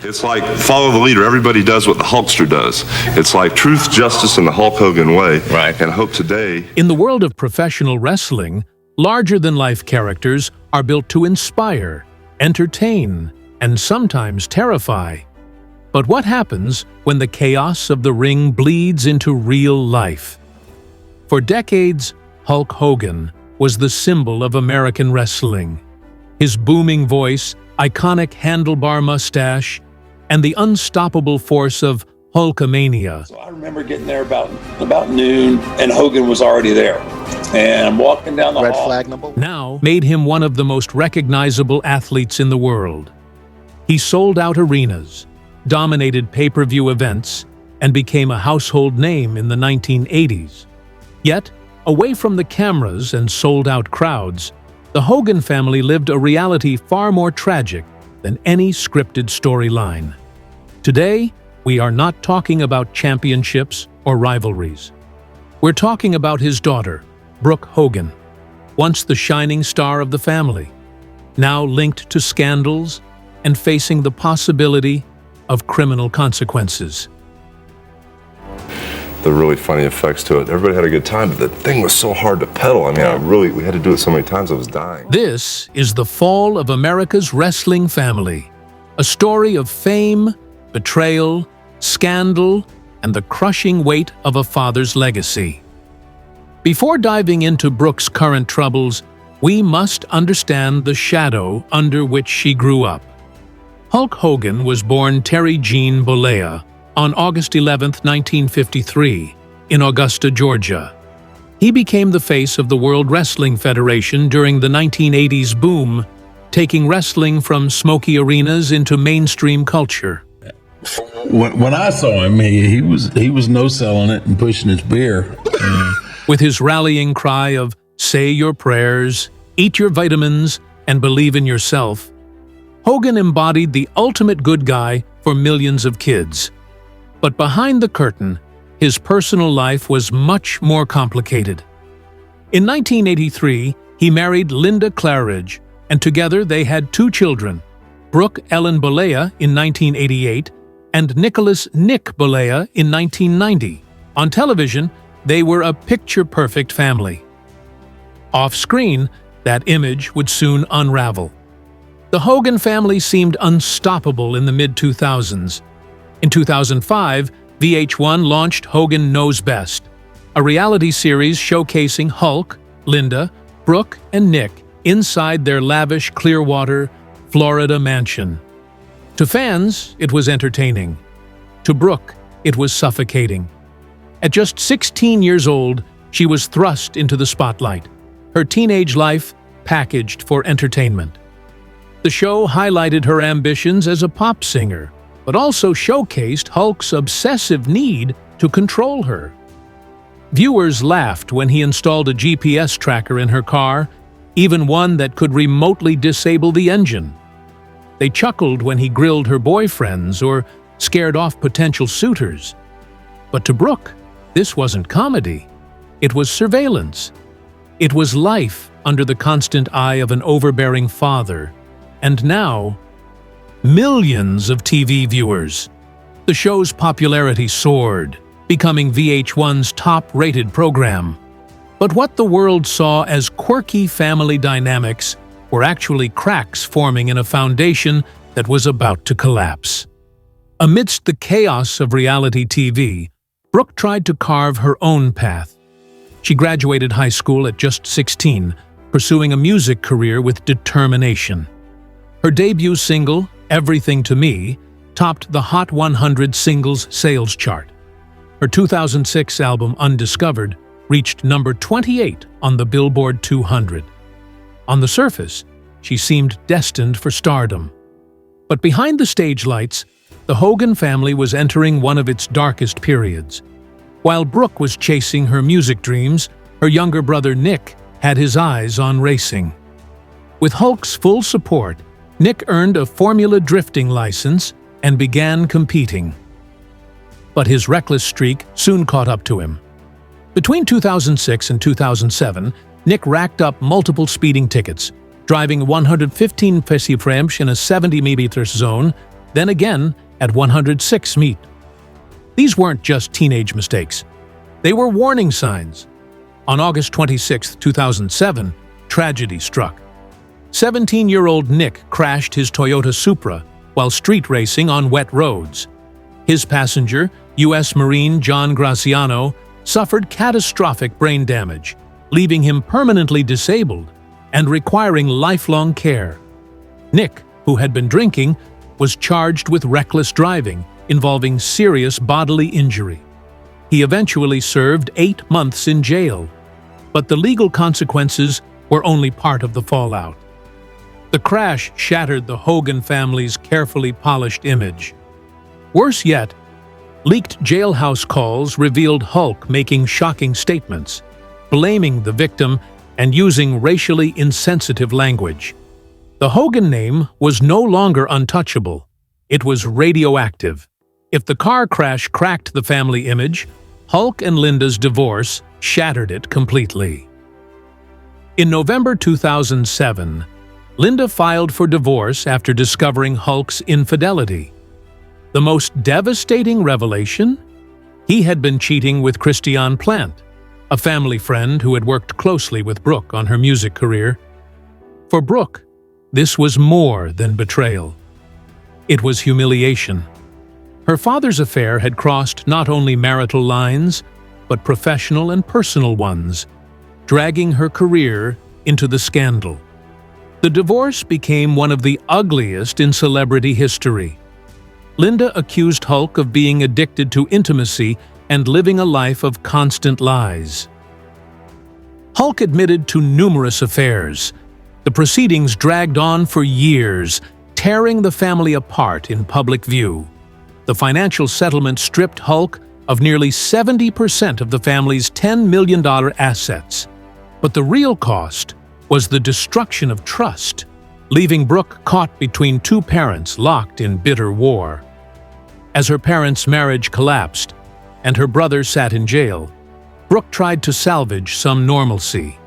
It's like follow the leader. Everybody does what the Hulkster does. It's like truth, justice, and the Hulk Hogan way. Right. And I hope today... In the world of professional wrestling, larger-than-life characters are built to inspire, entertain, and sometimes terrify. But what happens when the chaos of the ring bleeds into real life? For decades, Hulk Hogan was the symbol of American wrestling. His booming voice, iconic handlebar mustache, and the unstoppable force of Hulkamania. So I remember getting there about noon, and Hogan was already there. And I'm walking down the hall. Red flag number one. Now made him one of the most recognizable athletes in the world. He sold out arenas, dominated pay-per-view events, and became a household name in the 1980s. Yet, away from the cameras and sold-out crowds, the Hogan family lived a reality far more tragic than any scripted storyline. Today, we are not talking about championships or rivalries. We're talking about his daughter, Brooke Hogan, once the shining star of the family, now linked to scandals and facing the possibility of criminal consequences. The really funny effects to it. Everybody had a good time, but the thing was so hard to pedal. I mean, we had to do it so many times I was dying. This is the fall of America's wrestling family, a story of fame, betrayal, scandal, and the crushing weight of a father's legacy. Before diving into Brooke's current troubles, we must understand the shadow under which she grew up. Hulk Hogan was born Terry Jean Bollea on August 11, 1953, in Augusta, Georgia. He became the face of the World Wrestling Federation during the 1980s boom, taking wrestling from smoky arenas into mainstream culture. When I saw him, he was no-selling it and pushing his beer. With his rallying cry of "Say your prayers, eat your vitamins, and believe in yourself," Hogan embodied the ultimate good guy for millions of kids. But behind the curtain, his personal life was much more complicated. In 1983, he married Linda Claridge, and together they had 2 children, Brooke Ellen Bollea in 1988 and Nicholas Nick Bollea in 1990. On television, they were a picture-perfect family. Off-screen, that image would soon unravel. The Hogan family seemed unstoppable in the mid-2000s. In 2005, VH1 launched Hogan Knows Best, a reality series showcasing Hulk, Linda, Brooke, and Nick inside their lavish Clearwater, Florida mansion. To fans, it was entertaining. To Brooke, it was suffocating. At just 16 years old, she was thrust into the spotlight, her teenage life packaged for entertainment. The show highlighted her ambitions as a pop singer, but also showcased Hulk's obsessive need to control her. Viewers laughed when he installed a GPS tracker in her car, even one that could remotely disable the engine. They chuckled when he grilled her boyfriends or scared off potential suitors. But to Brooke, this wasn't comedy. It was surveillance. It was life under the constant eye of an overbearing father. And now, millions of TV viewers. The show's popularity soared, becoming VH1's top-rated program. But what the world saw as quirky family dynamics were actually cracks forming in a foundation that was about to collapse. Amidst the chaos of reality TV, Brooke tried to carve her own path. She graduated high school at just 16, pursuing a music career with determination. Her debut single, Everything to Me, topped the Hot 100 singles sales chart. Her 2006 album, Undiscovered, reached number 28 on the Billboard 200. On the surface, she seemed destined for stardom. But behind the stage lights, the Hogan family was entering one of its darkest periods. While Brooke was chasing her music dreams, her younger brother Nick had his eyes on racing. With Hulk's full support, Nick earned a Formula drifting license and began competing. But his reckless streak soon caught up to him. Between 2006 and 2007, Nick racked up multiple speeding tickets, driving 115 km/h in a 70 mm zone then again at 106 meet. These weren't just teenage mistakes. They were warning signs. On August 26, 2007, tragedy struck. 17-year-old Nick crashed his Toyota Supra while street racing on wet roads. His passenger, U.S. Marine John Graciano, suffered catastrophic brain damage, leaving him permanently disabled and requiring lifelong care. Nick, who had been drinking, was charged with reckless driving involving serious bodily injury. He eventually served 8 months in jail, but the legal consequences were only part of the fallout. The crash shattered the Hogan family's carefully polished image. Worse yet, leaked jailhouse calls revealed Hulk making shocking statements, blaming the victim and using racially insensitive language. The Hogan name was no longer untouchable. It was radioactive. If the car crash cracked the family image, Hulk and Linda's divorce shattered it completely. In November 2007, Linda filed for divorce after discovering Hulk's infidelity. The most devastating revelation? He had been cheating with Christiane Plant, a family friend who had worked closely with Brooke on her music career. For Brooke, this was more than betrayal. It was humiliation. Her father's affair had crossed not only marital lines, but professional and personal ones, dragging her career into the scandal. The divorce became one of the ugliest in celebrity history. Linda accused Hulk of being addicted to intimacy and living a life of constant lies. Hulk admitted to numerous affairs. The proceedings dragged on for years, tearing the family apart in public view. The financial settlement stripped Hulk of nearly 70% of the family's $10 million assets. But the real cost was the destruction of trust, leaving Brooke caught between two parents locked in bitter war. As her parents' marriage collapsed and her brother sat in jail, Brooke tried to salvage some normalcy.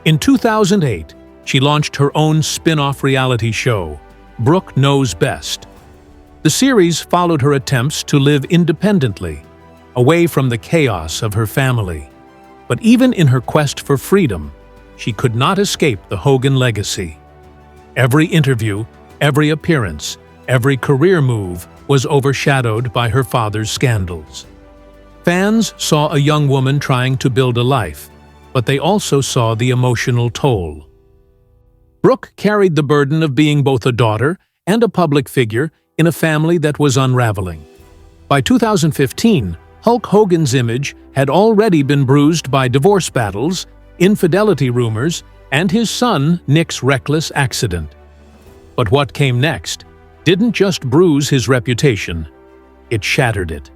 In 2008, she launched her own spin-off reality show, Brooke Knows Best. The series followed her attempts to live independently, away from the chaos of her family. But even in her quest for freedom, she could not escape the Hogan legacy. Every interview, every appearance, every career move was overshadowed by her father's scandals. Fans saw a young woman trying to build a life, but they also saw the emotional toll. Brooke carried the burden of being both a daughter and a public figure in a family that was unraveling. By 2015, Hulk Hogan's image had already been bruised by divorce battles, infidelity rumors, and his son Nick's reckless accident. But what came next didn't just bruise his reputation, it shattered it.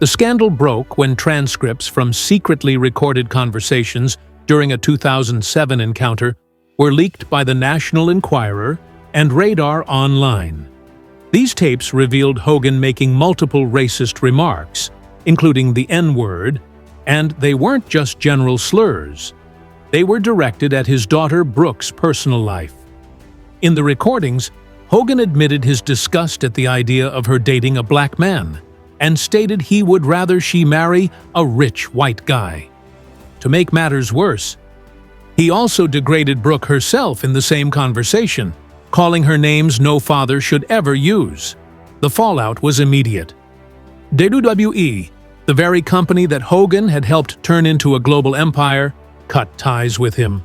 The scandal broke when transcripts from secretly recorded conversations during a 2007 encounter were leaked by the National Enquirer and Radar Online. These tapes revealed Hogan making multiple racist remarks, including the N-word, and they weren't just general slurs. They were directed at his daughter Brooke's personal life. In the recordings, Hogan admitted his disgust at the idea of her dating a black man and stated he would rather she marry a rich white guy. To make matters worse, he also degraded Brooke herself in the same conversation, calling her names no father should ever use. The fallout was immediate. WWE, the very company that Hogan had helped turn into a global empire, cut ties with him.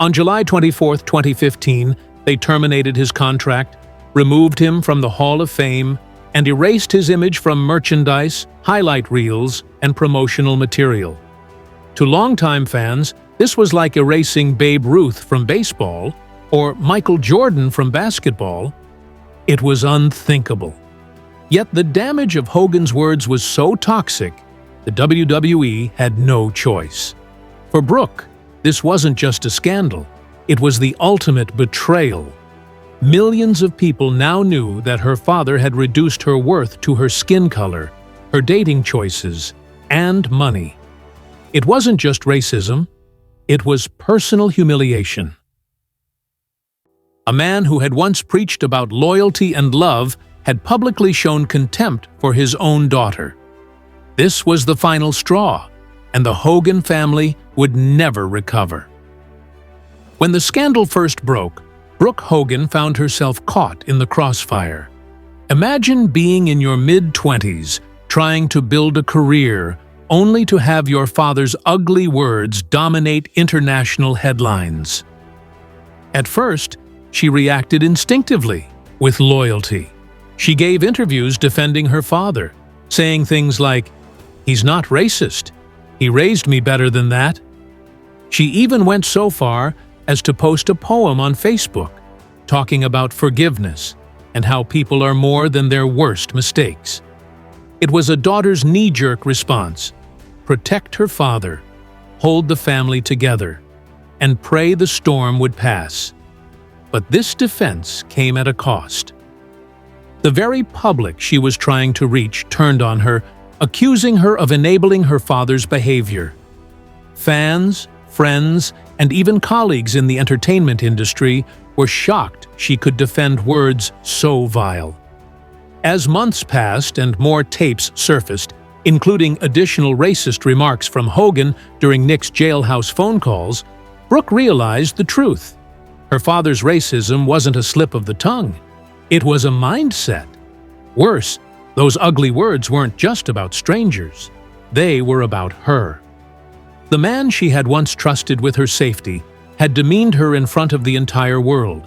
On July 24, 2015, they terminated his contract, removed him from the Hall of Fame, and erased his image from merchandise, highlight reels, and promotional material. To longtime fans, this was like erasing Babe Ruth from baseball or Michael Jordan from basketball. It was unthinkable. Yet the damage of Hogan's words was so toxic, the WWE had no choice. For Brooke, this wasn't just a scandal, it was the ultimate betrayal. Millions of people now knew that her father had reduced her worth to her skin color, her dating choices, and money. It wasn't just racism, it was personal humiliation. A man who had once preached about loyalty and love had publicly shown contempt for his own daughter. This was the final straw, and the Hogan family would never recover. When the scandal first broke, Brooke Hogan found herself caught in the crossfire. Imagine being in your mid-20s, trying to build a career, only to have your father's ugly words dominate international headlines. At first, she reacted instinctively, with loyalty. She gave interviews defending her father, saying things like, "He's not racist. He raised me better than that." She even went so far as to post a poem on Facebook, talking about forgiveness and how people are more than their worst mistakes. It was a daughter's knee-jerk response: protect her father, hold the family together, and pray the storm would pass. But this defense came at a cost. The very public she was trying to reach turned on her, accusing her of enabling her father's behavior. Fans, friends, and even colleagues in the entertainment industry were shocked she could defend words so vile. As months passed and more tapes surfaced, including additional racist remarks from Hogan during Nick's jailhouse phone calls, Brooke realized the truth. Her father's racism wasn't a slip of the tongue. It was a mindset. Worse, those ugly words weren't just about strangers. They were about her. The man she had once trusted with her safety had demeaned her in front of the entire world.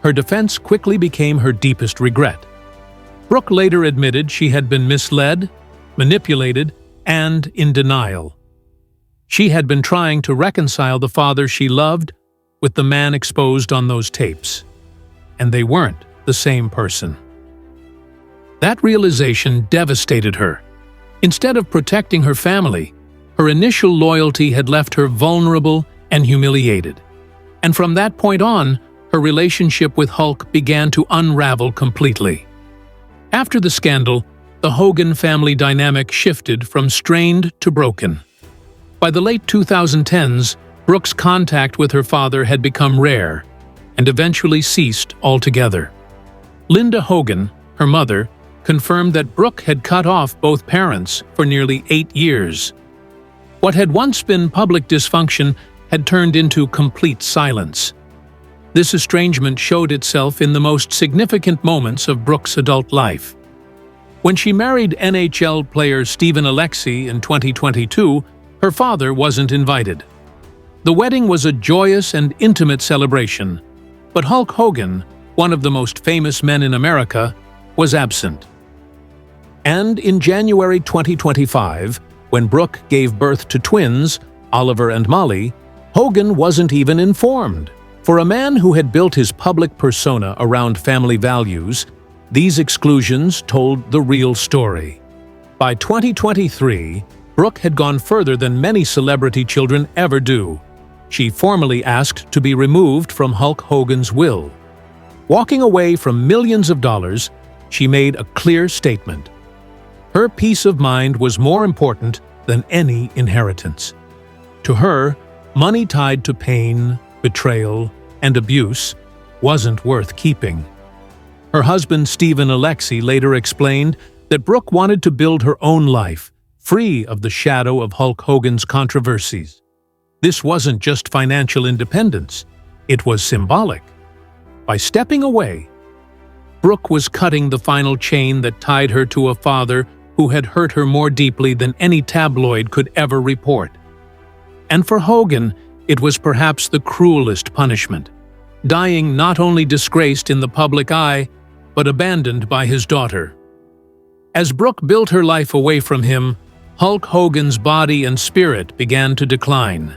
Her defense quickly became her deepest regret. Brooke later admitted she had been misled, manipulated, and in denial. She had been trying to reconcile the father she loved with the man exposed on those tapes, and they weren't the same person. That realization devastated her. Instead of protecting her family, her initial loyalty had left her vulnerable and humiliated. And from that point on, her relationship with Hulk began to unravel completely. After the scandal, the Hogan family dynamic shifted from strained to broken. By the late 2010s, Brooke's contact with her father had become rare and eventually ceased altogether. Linda Hogan, her mother, confirmed that Brooke had cut off both parents for nearly 8 years. What had once been public dysfunction had turned into complete silence. This estrangement showed itself in the most significant moments of Brooke's adult life. When she married NHL player Stephen Alexi in 2022, her father wasn't invited. The wedding was a joyous and intimate celebration, but Hulk Hogan, one of the most famous men in America, was absent. And in January 2025, when Brooke gave birth to twins, Oliver and Molly, Hogan wasn't even informed. For a man who had built his public persona around family values, these exclusions told the real story. By 2023, Brooke had gone further than many celebrity children ever do. She formally asked to be removed from Hulk Hogan's will. Walking away from millions of dollars, she made a clear statement. Her peace of mind was more important than any inheritance. To her, money tied to pain, betrayal, and abuse wasn't worth keeping. Her husband Stephen Alexi later explained that Brooke wanted to build her own life, free of the shadow of Hulk Hogan's controversies. This wasn't just financial independence, it was symbolic. By stepping away, Brooke was cutting the final chain that tied her to a father who had hurt her more deeply than any tabloid could ever report. And for Hogan, it was perhaps the cruelest punishment, dying not only disgraced in the public eye, but abandoned by his daughter. As Brooke built her life away from him, Hulk Hogan's body and spirit began to decline.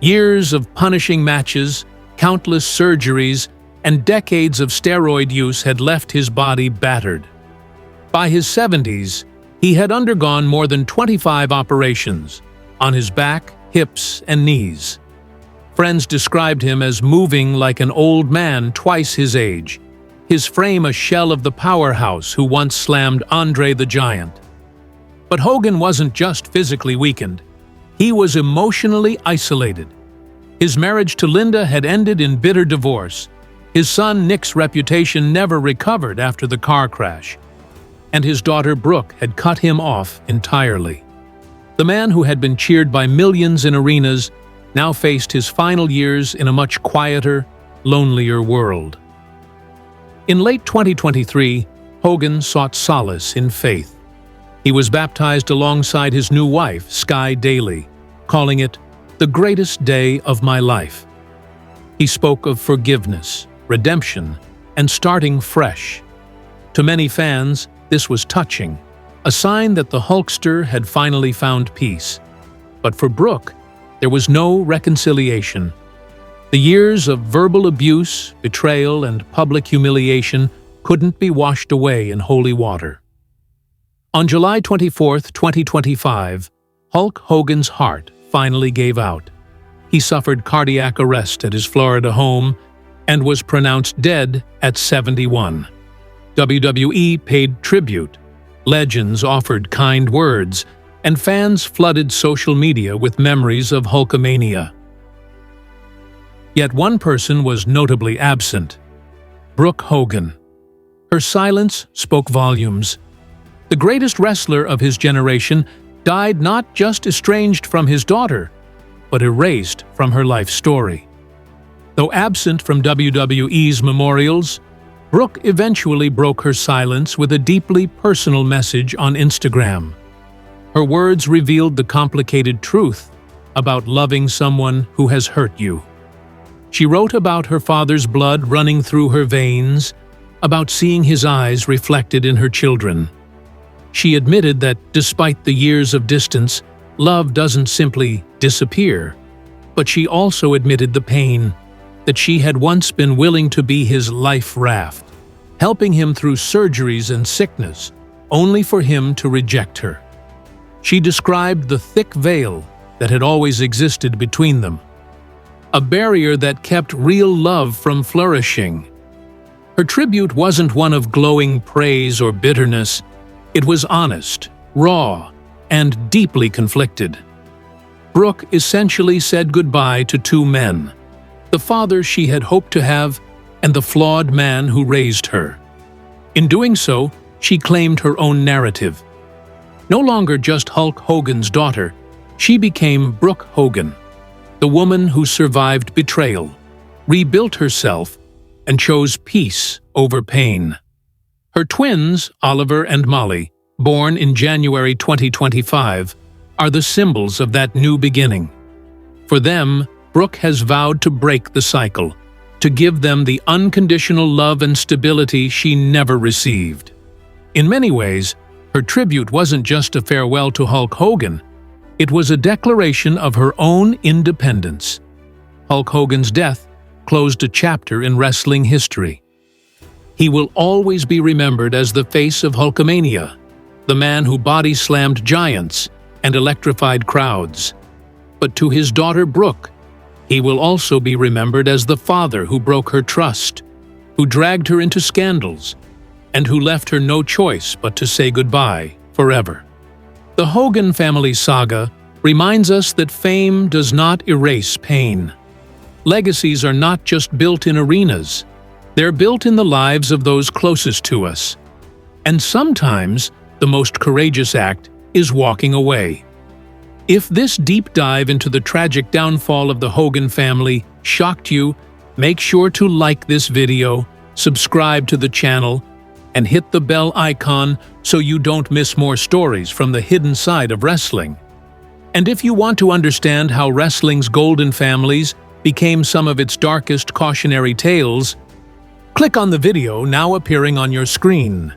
Years of punishing matches, countless surgeries, and decades of steroid use had left his body battered. By his 70s, he had undergone more than 25 operations on his back, hips, and knees. Friends described him as moving like an old man twice his age, his frame a shell of the powerhouse who once slammed Andre the Giant. But Hogan wasn't just physically weakened. He was emotionally isolated. His marriage to Linda had ended in bitter divorce, His son Nick's reputation never recovered after the car crash, and his daughter Brooke had cut him off entirely. The man who had been cheered by millions in arenas now faced his final years in a much quieter, lonelier world. In late 2023, Hogan sought solace in faith. He was baptized alongside his new wife, Sky Daly, calling it the greatest day of my life. He spoke of forgiveness, redemption, and starting fresh. To many fans, this was touching, a sign that the Hulkster had finally found peace. But for Brooke, there was no reconciliation. The years of verbal abuse, betrayal, and public humiliation couldn't be washed away in holy water. On July 24, 2025, Hulk Hogan's heart finally gave out. He suffered cardiac arrest at his Florida home and was pronounced dead at 71. WWE paid tribute, legends offered kind words, and fans flooded social media with memories of Hulkamania. Yet one person was notably absent: Brooke Hogan. Her silence spoke volumes. The greatest wrestler of his generation died not just estranged from his daughter, but erased from her life story. Though absent from WWE's memorials, Brooke eventually broke her silence with a deeply personal message on Instagram. Her words revealed the complicated truth about loving someone who has hurt you. She wrote about her father's blood running through her veins, about seeing his eyes reflected in her children. She admitted that despite the years of distance, love doesn't simply disappear. But she also admitted the pain, that she had once been willing to be his life raft, helping him through surgeries and sickness, only for him to reject her. She described the thick veil that had always existed between them, a barrier that kept real love from flourishing. Her tribute wasn't one of glowing praise or bitterness. It was honest, raw, and deeply conflicted. Brooke essentially said goodbye to two men: the father she had hoped to have and the flawed man who raised her. In doing so, she claimed her own narrative. No longer just Hulk Hogan's daughter, she became Brooke Hogan, the woman who survived betrayal, rebuilt herself, and chose peace over pain. Her twins, Oliver and Molly, born in January 2025, are the symbols of that new beginning. For them, Brooke has vowed to break the cycle, to give them the unconditional love and stability she never received. In many ways, her tribute wasn't just a farewell to Hulk Hogan, it was a declaration of her own independence. Hulk Hogan's death closed a chapter in wrestling history. He will always be remembered as the face of Hulkamania, the man who body-slammed giants and electrified crowds. But to his daughter Brooke, he will also be remembered as the father who broke her trust, who dragged her into scandals, and who left her no choice but to say goodbye forever. The Hogan family saga reminds us that fame does not erase pain. Legacies are not just built in arenas, they're built in the lives of those closest to us. And sometimes, the most courageous act is walking away. If this deep dive into the tragic downfall of the Hogan family shocked you, make sure to like this video, subscribe to the channel, and hit the bell icon so you don't miss more stories from the hidden side of wrestling. And if you want to understand how wrestling's golden families became some of its darkest cautionary tales, click on the video now appearing on your screen.